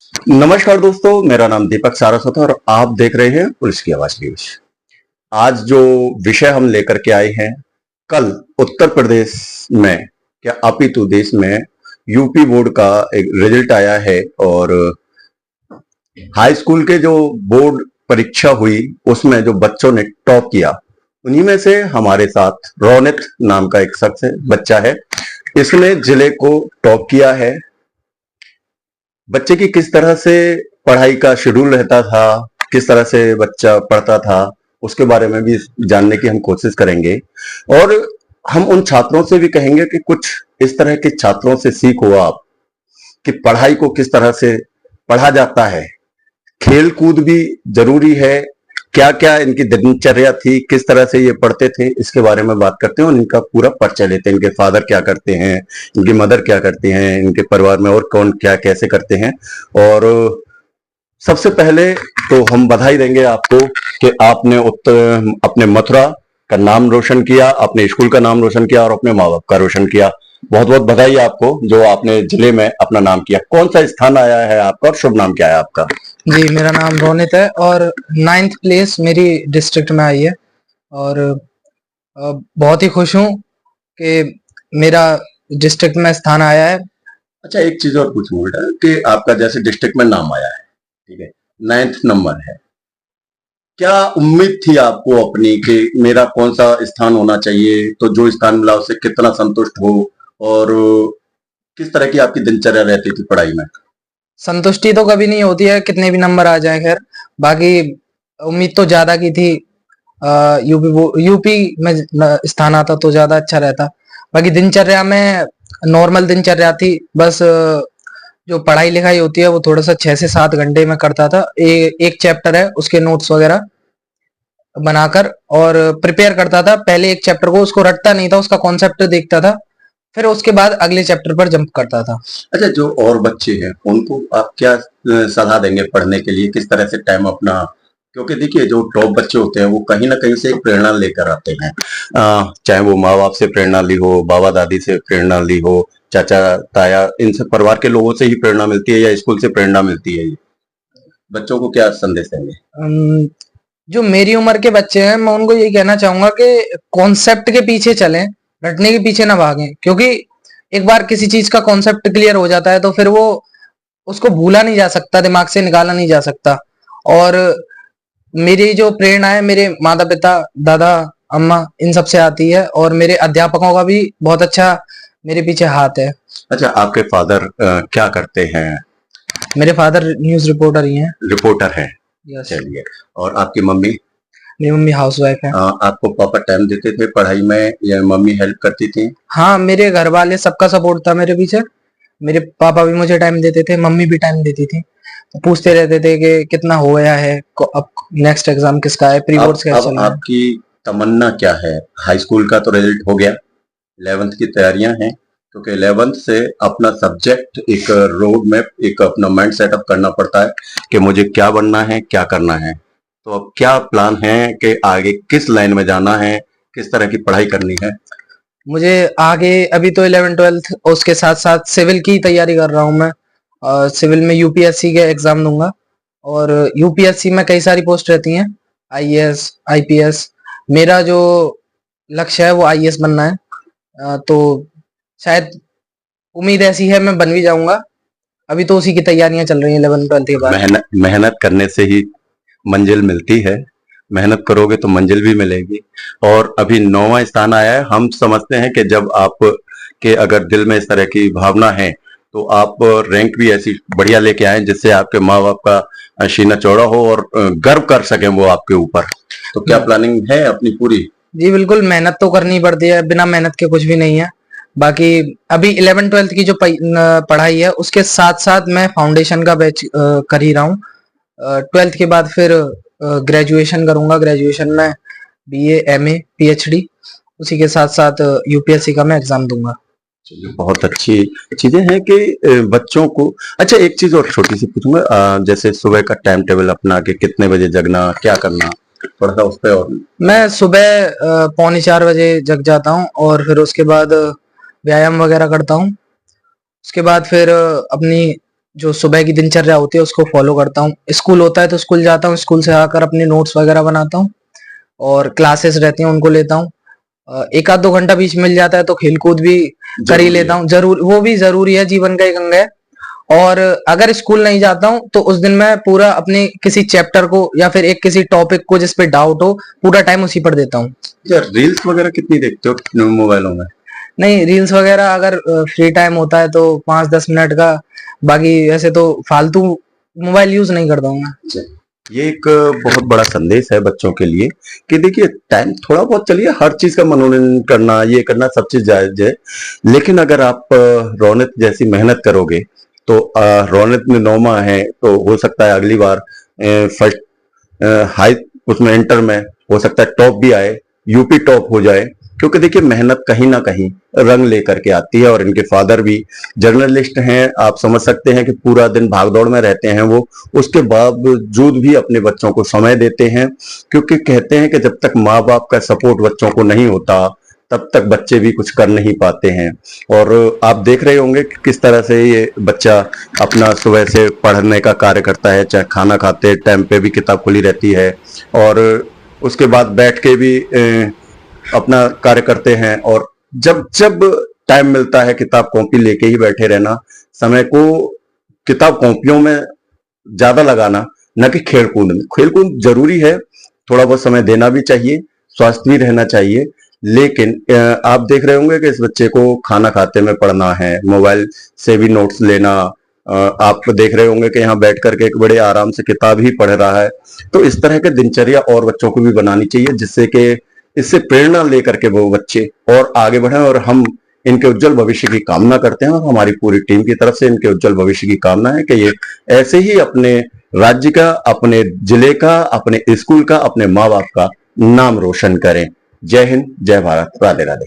नमस्कार दोस्तों, मेरा नाम दीपक सारस्वत है और आप देख रहे हैं पुलिस की आवाज न्यूज। आज जो विषय हम लेकर के आए हैं, कल उत्तर प्रदेश में क्या अपितु देश में यूपी बोर्ड का एक रिजल्ट आया है और हाई स्कूल के जो बोर्ड परीक्षा हुई उसमें जो बच्चों ने टॉप किया, उन्हीं में से हमारे साथ रौनित नाम का एक शख्स है, बच्चा है। इसने जिले को टॉप किया है। बच्चे की किस तरह से पढ़ाई का शेड्यूल रहता था, किस तरह से बच्चा पढ़ता था, उसके बारे में भी जानने की हम कोशिश करेंगे और हम उन छात्रों से भी कहेंगे कि कुछ इस तरह के छात्रों से सीखो आप कि पढ़ाई को किस तरह से पढ़ा जाता है। खेल कूद भी जरूरी है। क्या क्या इनकी दिनचर्या थी, किस तरह से ये पढ़ते थे, इसके बारे में बात करते हैं और इनका पूरा परिचय लेते हैं। इनके फादर क्या करते हैं, इनकी मदर क्या करती हैं, इनके परिवार में और कौन क्या कैसे करते हैं। और सबसे पहले तो हम बधाई देंगे आपको कि आपने अपने मथुरा का नाम रोशन किया, अपने स्कूल का नाम रोशन किया और अपने माँ बाप का रोशन किया। बहुत बहुत बधाई आपको जो आपने जिले में अपना नाम किया। कौन सा स्थान आया है आपका और शुभ नाम क्या है आपका? जी, मेरा नाम रोनित है और 9th प्लेस मेरी डिस्ट्रिक्ट में आई है और बहुत ही खुश हूँ कि मेरा डिस्ट्रिक्ट में स्थान आया है। अच्छा, एक चीज और पूछूं बेटा कि आपका जैसे डिस्ट्रिक्ट में नाम आया है, ठीक है, 9th नंबर है, क्या उम्मीद थी आपको अपनी कि मेरा कौन सा स्थान होना चाहिए, तो जो स्थान मिला उससे कितना संतुष्ट हो और किस तरह की आपकी दिनचर्या रहती थी पढ़ाई में? संतुष्टि तो कभी नहीं होती है, कितने भी नंबर आ जाए। खैर, बाकी उम्मीद तो ज्यादा की थी। यूपी में स्थान आता तो ज्यादा अच्छा रहता। बाकी दिनचर्या में नॉर्मल दिनचर्या थी, बस जो पढ़ाई लिखाई होती है वो थोड़ा सा 6 से 7 घंटे में करता था। एक चैप्टर है उसके नोट्स वगैरह बनाकर और प्रिपेयर करता था। पहले एक चैप्टर को उसको रटता नहीं था, उसका कॉन्सेप्ट देखता था, फिर उसके बाद अगले चैप्टर पर जंप करता था। अच्छा, जो और बच्चे हैं उनको आप क्या सलाह देंगे पढ़ने के लिए, किस तरह से टाइम अपना, क्योंकि देखिए जो टॉप बच्चे होते हैं वो कहीं ना कहीं से एक प्रेरणा लेकर आते हैं। चाहे वो माँ बाप से प्रेरणा ली हो, बाबा दादी से प्रेरणा ली हो, चाचा ताया, इनसे परिवार के लोगों से ही प्रेरणा मिलती है या स्कूल से प्रेरणा मिलती है। ये बच्चों को क्या संदेश देंगे? जो मेरी उम्र के बच्चे हैं मैं उनको यही कहना चाहूंगा कि कॉन्सेप्ट के पीछे चलें, रटने के पीछे ना भागें। क्योंकि एक बार किसी चीज का कॉन्सेप्ट क्लियर हो जाता है तो फिर वो उसको भूला नहीं जा सकता, दिमाग से निकाला नहीं जा सकता। और मेरी जो प्रेरणा है मेरे माता पिता, दादा, अम्मा, इन सब से आती है और मेरे अध्यापकों का भी बहुत अच्छा मेरे पीछे हाथ है। अच्छा, आपके फादर क्या करते हैं? मेरे फादर न्यूज रिपोर्टर ही हैं। रिपोर्टर है? यस। चलिए। और आपकी मम्मी? मेरी मम्मी हाउसवाइफ है। आपको पापा टाइम देते थे पढ़ाई में या मम्मी हेल्प करती थी? हाँ, मेरे घर वाले सबका सपोर्ट था मेरे पीछे। मेरे पापा भी मुझे टाइम देते थे, मम्मी भी टाइम देती थी। तो पूछते रहते थे कि कितना हो गया है, अब नेक्स्ट एग्जाम किसका है, प्री बोर्ड्स कैसे चल रहा है। आपकी तमन्ना क्या है? हाई स्कूल का तो रिजल्ट हो गया, 11th की तैयारियां हैं, क्योंकि 11th से अपना सब्जेक्ट एक रोड मैप, एक अपना माइंड सेटअप करना पड़ता है कि मुझे क्या बनना है, क्या करना है। तो अब क्या प्लान है कि आगे किस लाइन में जाना है, किस तरह की पढ़ाई करनी है? मुझे आगे अभी तो 11th 12th उसके साथ साथ सिविल की तैयारी कर रहा हूँ मैं। सिविल में यूपीएससी के एग्जाम दूंगा और यूपीएससी में कई सारी पोस्ट रहती हैं, आईएएस, आईपीएस। मेरा जो लक्ष्य है वो आईएएस बनना है। तो शायद उम्मीद ऐसी है मैं बन भी जाऊंगा। अभी तो उसी की तैयारियां चल रही हैं 11th 12th के बाद। मेहनत मेहनत करने से ही मंजिल मिलती है। मेहनत करोगे तो मंजिल भी मिलेगी। और अभी 9वां स्थान आया है। हम समझते हैं कि जब आप के अगर दिल में इस तरह की भावना है तो आप रैंक भी ऐसी बढ़िया लेके आए जिससे आपके माँ बाप का सीना चौड़ा हो और गर्व कर सके वो आपके ऊपर। तो क्या प्लानिंग है अपनी पूरी? जी बिल्कुल, मेहनत तो करनी पड़ती है, बिना मेहनत के कुछ भी नहीं है। बाकी अभी 11th 12th की जो पढ़ाई है उसके साथ साथ मैं फाउंडेशन का बैच कर ही रहा हूँ। 12th के बाद फिर ग्रेजुएशन करूंगा। ग्रेजुएशन में बीए, एमए, पीएचडी, उसी के साथ साथ यूपीएससी का मैं एग्जाम दूंगा। बहुत अच्छी चीजें हैं कि बच्चों को। अच्छा, एक चीज और छोटी सी पूछूंगा, जैसे सुबह का टाइम टेबल अपना के कितने बजे जगना, क्या करना, थोड़ा सा उस पर। और मैं सुबह 3:45 बजे जग जाता हूँ और फिर उसके बाद व्यायाम वगैरह करता हूँ। उसके बाद फिर अपनी जो सुबह की दिनचर्या होती है उसको फॉलो करता हूँ। स्कूल होता है तो स्कूल जाता हूँ, स्कूल से आकर अपने नोट्स वगैरह बनाता हूँ और क्लासेस रहती हैं उनको लेता हूँ। एक आध 2 घंटा बीच मिल जाता है तो खेल-कूद भी कर ही जरूरी लेता है। हूँ। ज़रूर वो भी ज़रूरी है, जीवन का एक अंग है। और अगर स्कूल नहीं जाता हूँ तो उस दिन मैं पूरा अपने किसी चैप्टर को या फिर एक किसी टॉपिक को जिस पे डाउट हो, पूरा टाइम उसी पर देता हूँ। यार रील्स वगैरह कितनी देखते हो मोबाइलों में? नहीं, रील्स वगैरह अगर फ्री टाइम होता है तो 5-10 मिनट का, बाकी वैसे तो फालतू मोबाइल यूज़ नहीं करता हूँ मैं। अच्छा, ये एक बहुत बड़ा संदेश है बच्चों के लिए कि देखिए टाइम थोड़ा बहुत चलिए, हर चीज का मनोरंजन करना, ये करना सब चीज जायज है, लेकिन अगर आप रौनक जैसी मेहनत करोगे तो रौनक में 9 माह है तो हो सकता है अगली बार फर्स्ट हाई उसमें इंटर में हो सकता है टॉप भी आए, यूपी टॉप हो जाए, क्योंकि देखिए मेहनत कहीं ना कहीं रंग लेकर के आती है। और इनके फादर भी जर्नलिस्ट हैं, आप समझ सकते हैं कि पूरा दिन भागदौड़ में रहते हैं वो, उसके बावजूद भी अपने बच्चों को समय देते हैं, क्योंकि कहते हैं कि जब तक माँ बाप का सपोर्ट बच्चों को नहीं होता तब तक बच्चे भी कुछ कर नहीं पाते हैं। और आप देख रहे होंगे कि किस तरह से ये बच्चा अपना सुबह से पढ़ने का कार्य करता है, चाहे खाना खाते टाइम पे भी किताब खुली रहती है और उसके बाद बैठ के भी अपना कार्य करते हैं। और जब जब टाइम मिलता है किताब कॉपी लेके ही बैठे रहना, समय को किताब कॉपियों में ज्यादा लगाना, न कि खेल कूद में। खेल कूद जरूरी है, थोड़ा बहुत समय देना भी चाहिए, स्वास्थ्य भी रहना चाहिए, लेकिन आप देख रहे होंगे कि इस बच्चे को खाना खाते में पढ़ना है, मोबाइल से भी नोट्स लेना, आप देख रहे होंगे कि यहाँ बैठ करके एक बड़े आराम से किताब ही पढ़ रहा है। तो इस तरह के दिनचर्या और बच्चों को भी बनानी चाहिए, जिससे कि इससे प्रेरणा लेकर के वो बच्चे और आगे बढ़े। और हम इनके उज्जवल भविष्य की कामना करते हैं और हमारी पूरी टीम की तरफ से इनके उज्जवल भविष्य की कामना है कि ये ऐसे ही अपने राज्य का, अपने जिले का, अपने स्कूल का, अपने माँ बाप का नाम रोशन करें। जय हिंद, जय भारत, राधे राधे।